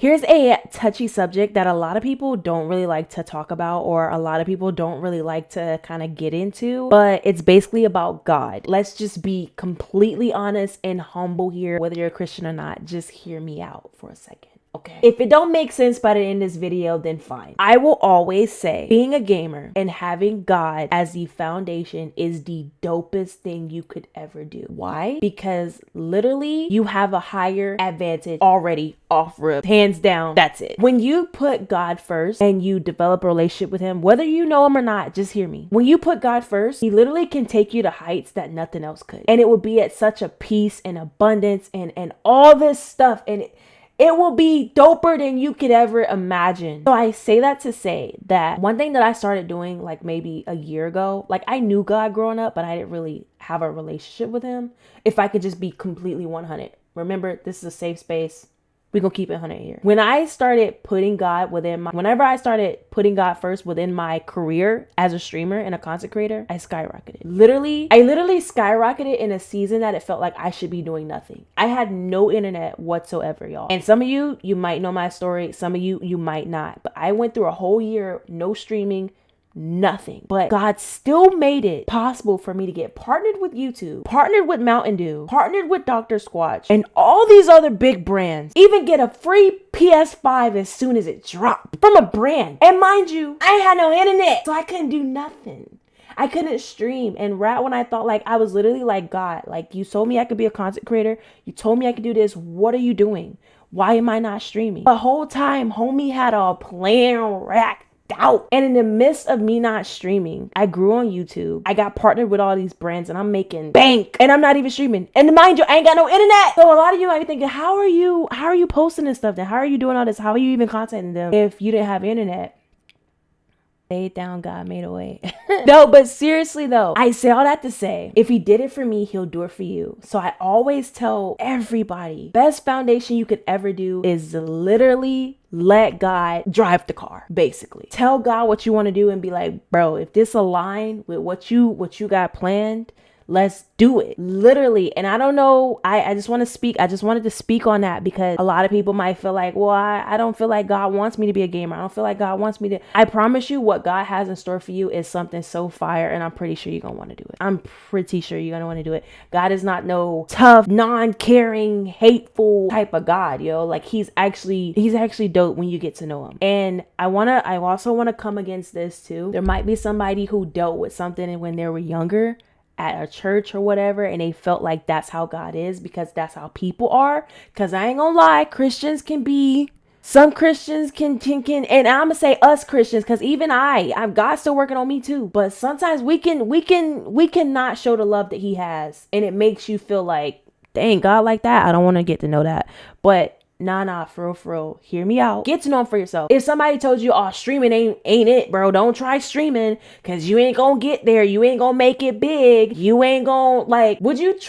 Here's a touchy subject that a lot of people don't really like to talk about, or a lot of people don't really like to kind of get into, but it's basically about God. Let's just be completely honest and humble here. Whether you're a Christian or not, just hear me out for a second. Okay. If it don't make sense by the end of this video, then fine. I will always say being a gamer and having God as the foundation is the dopest thing you could ever do. Why? Because literally you have a higher advantage already off rip. Hands down. That's it. When you put God first and you develop a relationship with him, whether you know him or not, just hear me. When you put God first, he literally can take you to heights that nothing else could. And it will be at such a peace and abundance and all this stuff. And it will be doper than you could ever imagine. So I say that to say that one thing that I started doing like maybe a year ago, like I knew God growing up, but I didn't really have a relationship with him. If I could just be completely 100. Remember, this is a safe space. We're going to keep it 100 here. When I started putting God whenever I started putting God first within my career as a streamer and a content creator, I skyrocketed. I literally skyrocketed in a season that it felt like I should be doing nothing. I had no internet whatsoever, y'all. And some of you might know my story. Some of you might not. But I went through a whole year, no streaming, nothing. But God still made it possible for me to get partnered with YouTube, partnered with Mountain Dew, partnered with Dr. Squatch, and all these other big brands. Even get a free PS5 as soon as it dropped from a brand. And mind you, I had no internet, so I couldn't do nothing. I couldn't stream. And right when I thought like I was literally like, God, like you told me I could be a content creator. You told me I could do this. What are you doing? Why am I not streaming? The whole time, homie had a plan racked out. And in the midst of me not streaming, I grew on YouTube. I got partnered with all these brands and I'm making bank and I'm not even streaming. And mind you, I ain't got no internet. So a lot of you might be thinking, how are you posting this stuff then? How are you doing all this? How are you even contacting them if you didn't have internet? Lay it down, God made a way. No, but seriously though, I say all that to say, if he did it for me, he'll do it for you. So I always tell everybody, best foundation you could ever do is literally let God drive the car, basically. Tell God what you want to do and be like, bro, if this align with what you got planned, let's do it. Literally. And I don't know. I just wanted to speak on that because a lot of people might feel like, well, I don't feel like God wants me to be a gamer. I don't feel like God wants me to. I promise you what God has in store for you is something so fire. And I'm pretty sure you're going to want to do it. I'm pretty sure you're going to want to do it. God is not no tough, non-caring, hateful type of God, yo. Like he's actually dope when you get to know him. And I also want to come against this too. There might be somebody who dealt with something when they were younger at a church or whatever, and they felt like that's how God is because that's how people are. Because I ain't gonna lie, some Christians can and I'm gonna say us Christians because even I'm God's still working on me too. But sometimes we cannot show the love that he has, and it makes you feel like, dang, God like that? I don't want to get to know that. But nah, for real, hear me out. Get to know him for yourself. If somebody told you, oh, streaming ain't it, bro, don't try streaming because you ain't gonna get there. You ain't gonna make it big. You ain't gonna, like, would you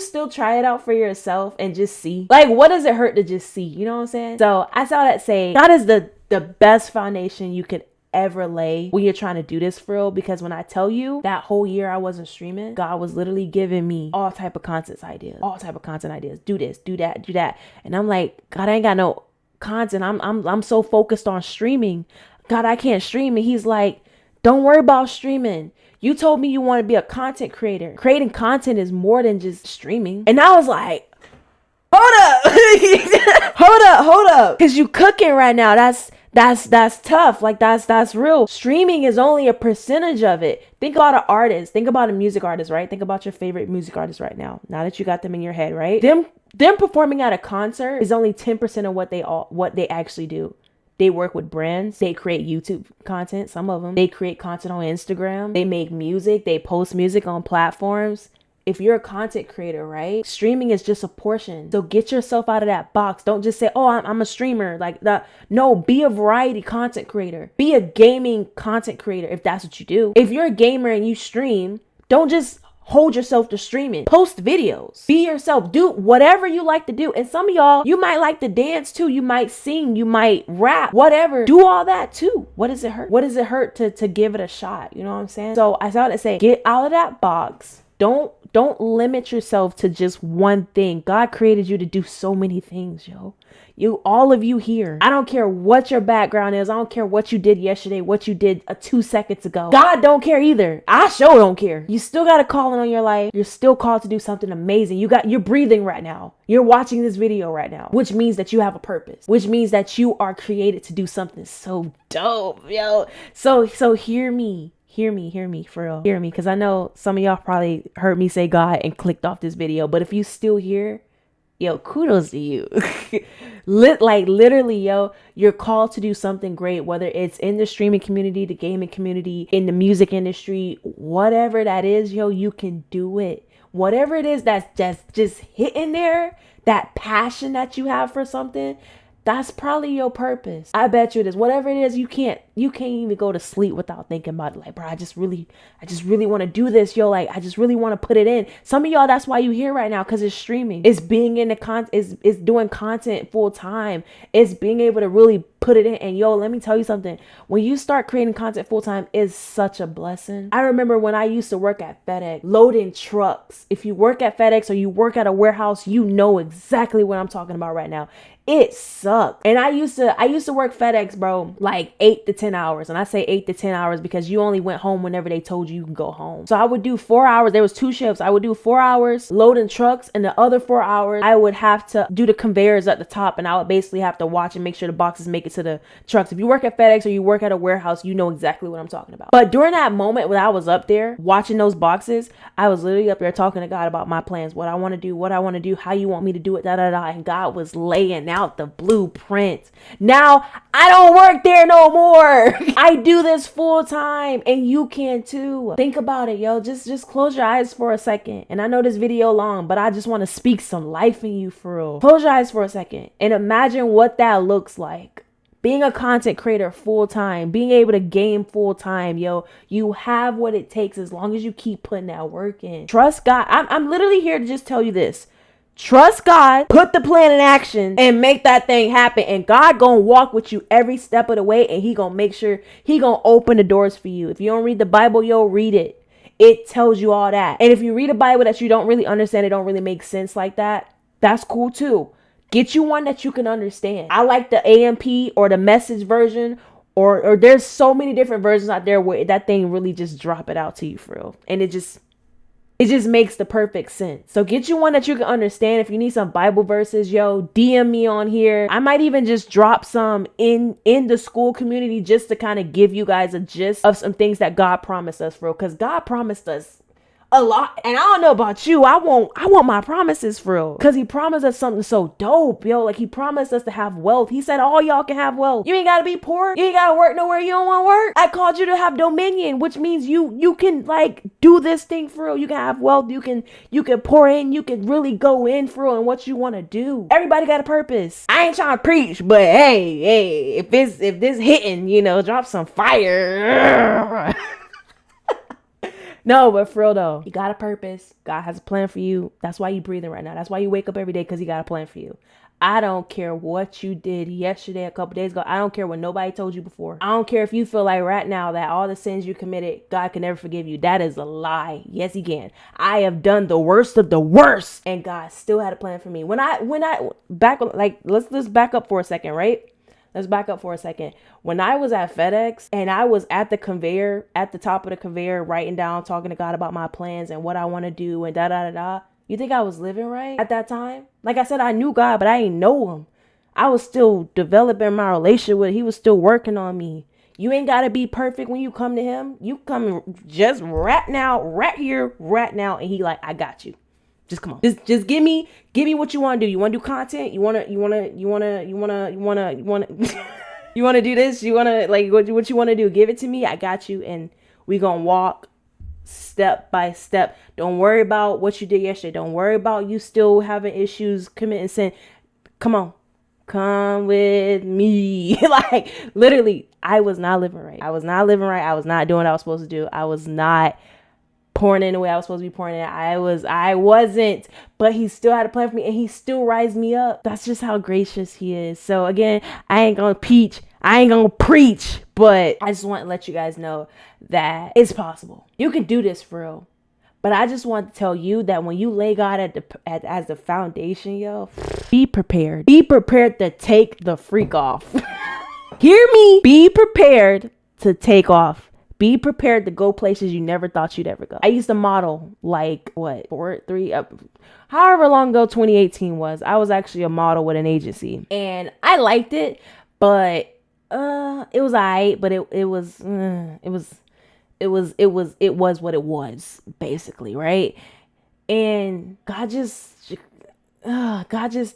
still try it out for yourself and just see? Like, what does it hurt to just see? You know what I'm saying? So I saw that say, God is the best foundation you could ever lay when you're trying to do this for real, because when I tell you that whole year I wasn't streaming, God was literally giving me all type of content ideas, do this, do that, and I'm like, God, I ain't got no content. I'm so focused on streaming, God, I can't stream. And he's like, don't worry about streaming. You told me you want to be a content creator. Creating content is more than just streaming. And I was like, hold up, because you cooking right now. That's tough. Like that's real. Streaming is only a percentage of it. Think about an artist. Think about a music artist, right? Think about your favorite music artist right now. Now that you got them in your head, right? Them performing at a concert is only 10% of what they actually do. They work with brands. They create YouTube content. Some of them. They create content on Instagram. They make music. They post music on platforms. If you're a content creator, right? Streaming is just a portion. So get yourself out of that box. Don't just say, oh, I'm a streamer. Like that. No, be a variety content creator. Be a gaming content creator if that's what you do. If you're a gamer and you stream, don't just hold yourself to streaming. Post videos. Be yourself. Do whatever you like to do. And some of y'all, you might like to dance too. You might sing. You might rap. Whatever. Do all that too. What does it hurt? What does it hurt to give it a shot? You know what I'm saying? So I started to say, get out of that box. Don't limit yourself to just one thing. God created you to do so many things, yo. All of you here. I don't care what your background is. I don't care what you did yesterday, what you did 2 seconds ago. God don't care either. I sure don't care. You still got a calling on your life. You're still called to do something amazing. You're breathing right now. You're watching this video right now, which means that you have a purpose, which means that you are created to do something so dope, yo. So hear me. Hear me for real. Hear me, because I know some of y'all probably heard me say God and clicked off this video. But if you still here, yo, kudos to you. Literally, yo, you're called to do something great, whether it's in the streaming community, the gaming community, in the music industry, whatever that is, yo, you can do it. Whatever it is that's just hitting there, that passion that you have for something, that's probably your purpose. I bet you it is. Whatever it is, you can't even go to sleep without thinking about it. Like, bro, I just really want to do this, yo. Like, I just really want to put it in. Some of y'all, that's why you here right now, because it's streaming. It's being in the content, it's doing content full time. It's being able to really put it in. And yo, let me tell you something. When you start creating content full time, it's such a blessing. I remember when I used to work at FedEx, loading trucks. If you work at FedEx or you work at a warehouse, you know exactly what I'm talking about right now. It sucked. And I used to work FedEx, bro, like 8 to 10 hours. And I say 8 to 10 hours because you only went home whenever they told you can go home. So I would do 4 hours. There was 2 shifts. I would do 4 hours loading trucks, and the other 4 hours I would have to do the conveyors at the top, and I would basically have to watch and make sure the boxes make it to the trucks. If you work at FedEx or you work at a warehouse, you know exactly what I'm talking about. But during that moment when I was up there watching those boxes, I was literally up there talking to God about my plans, what I want to do, how you want me to do it, and God was laying out the blueprint. Now I don't work there no more. I do this full time, and you can too. Think about it, yo. Just close your eyes for a second. And I know this video long, but I just want to speak some life in you for real. Close your eyes for a second and imagine what that looks like. Being a content creator full time, being able to game full time, yo, you have what it takes as long as you keep putting that work in. Trust God. I'm literally here to just tell you this. Trust God, put the plan in action, and make that thing happen. And God gonna walk with you every step of the way, and he gonna make sure he gonna open the doors for you. If you don't read the Bible, yo, read it. It tells you all that. And if you read a Bible that you don't really understand, it don't really make sense like that, that's cool too. Get you one that you can understand. I like the AMP or the Message version, or there's so many different versions out there where that thing really just drop it out to you for real. And it just makes the perfect sense. So get you one that you can understand. If you need some Bible verses, yo, DM me on here. I might even just drop some in the school community just to kind of give you guys a gist of some things that God promised us for real. Because God promised us a lot. And I don't know about you. I want my promises for real. Because he promised us something so dope, yo. Like, he promised us to have wealth. He said all y'all can have wealth. You ain't got to be poor. You ain't got to work nowhere you don't want to work. I called you to have dominion, which means you can like do this thing for real. You can have wealth. You can pour in. You can really go in for real and what you want to do. Everybody got a purpose. I ain't trying to preach, but hey, if this hitting, you know, drop some fire. No, but for real though, you got a purpose. God has a plan for you. That's why you breathing right now. That's why you wake up every day, because he got a plan for you. I don't care what you did yesterday, a couple days ago. I don't care what nobody told you before. I don't care if you feel like right now that all the sins you committed, God can never forgive you. That is a lie. Yes, he can. I have done the worst of the worst, and God still had a plan for me. When I back, like, let's back up for a second, right? Let's back up for a second. When I was at FedEx and I was at the conveyor, at the top of the conveyor, writing down, talking to God about my plans and what I want to do and da-da-da-da, you think I was living right at that time? Like I said, I knew God, but I ain't know him. I was still developing my relationship with him. He was still working on me. You ain't got to be perfect when you come to him. You come just right now, right here, right now. And he like, I got you. Just come on. Just give me what you want to do. You want to do content? You want to you want to do this? You want to like what you want to do? Give it to me. I got you. And we going to walk step by step. Don't worry about what you did yesterday. Don't worry about you still having issues, committing sin. Come on. Come with me. Like, literally, I was not living right. I was not doing what I was supposed to do. I was not pouring in the way I was supposed to be pouring in. I wasn't, but he still had a plan for me, and he still rises me up. That's just how gracious he is. So again, I ain't gonna preach, but I just want to let you guys know that it's possible. You can do this for real. But I just want to tell you that when you lay God as the foundation, yo, be prepared. Be prepared to take the freak off. Hear me? Be prepared to take off. Be prepared to go places you never thought you'd ever go. I used to model like however long ago 2018 was. I was actually a model with an agency and I liked it, but it was alright, but it was what it was, basically, right? And God just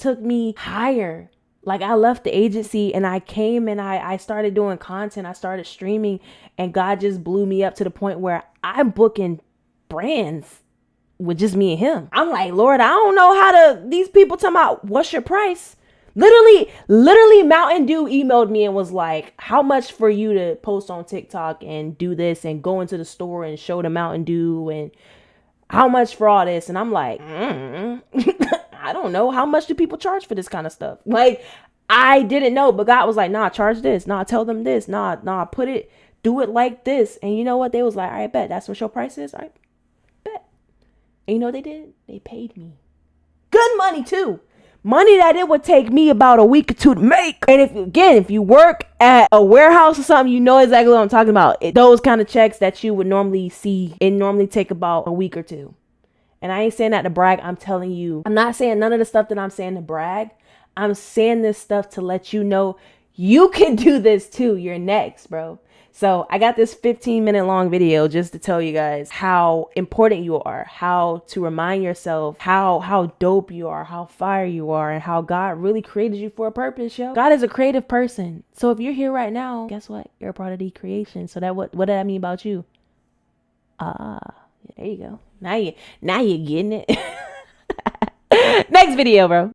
took me higher. Like I left the agency and I came and I started doing content. I started streaming and God just blew me up to the point where I'm booking brands with just me and him. I'm like, Lord, I don't know these people talking about what's your price? Literally Mountain Dew emailed me and was like, how much for you to post on TikTok and do this and go into the store and show the Mountain Dew and how much for all this? And I'm like, I don't know. How much do people charge for this kind of stuff? Like, I didn't know, but God was like, nah, charge this. Nah, tell them this. Nah, do it like this. And you know what? They was like, all right, bet. That's what your price is. All right, bet. And you know what they did? They paid me. Good money too. Money that it would take me about a week or two to make. And if you work at a warehouse or something, you know exactly what I'm talking about. Those kind of checks that you would normally see, it normally take about a week or two. And I ain't saying that to brag. I'm telling you, I'm not saying none of the stuff that I'm saying to brag. I'm saying this stuff to let you know you can do this too. You're next, bro. So I got this 15-minute long video just to tell you guys how important you are, how to remind yourself how dope you are, how fire you are, and how God really created you for a purpose, yo. God is a creative person. So if you're here right now, guess what? You're a part of the creation. So what did that mean about you? There you go. Now you're getting it. Next video, bro.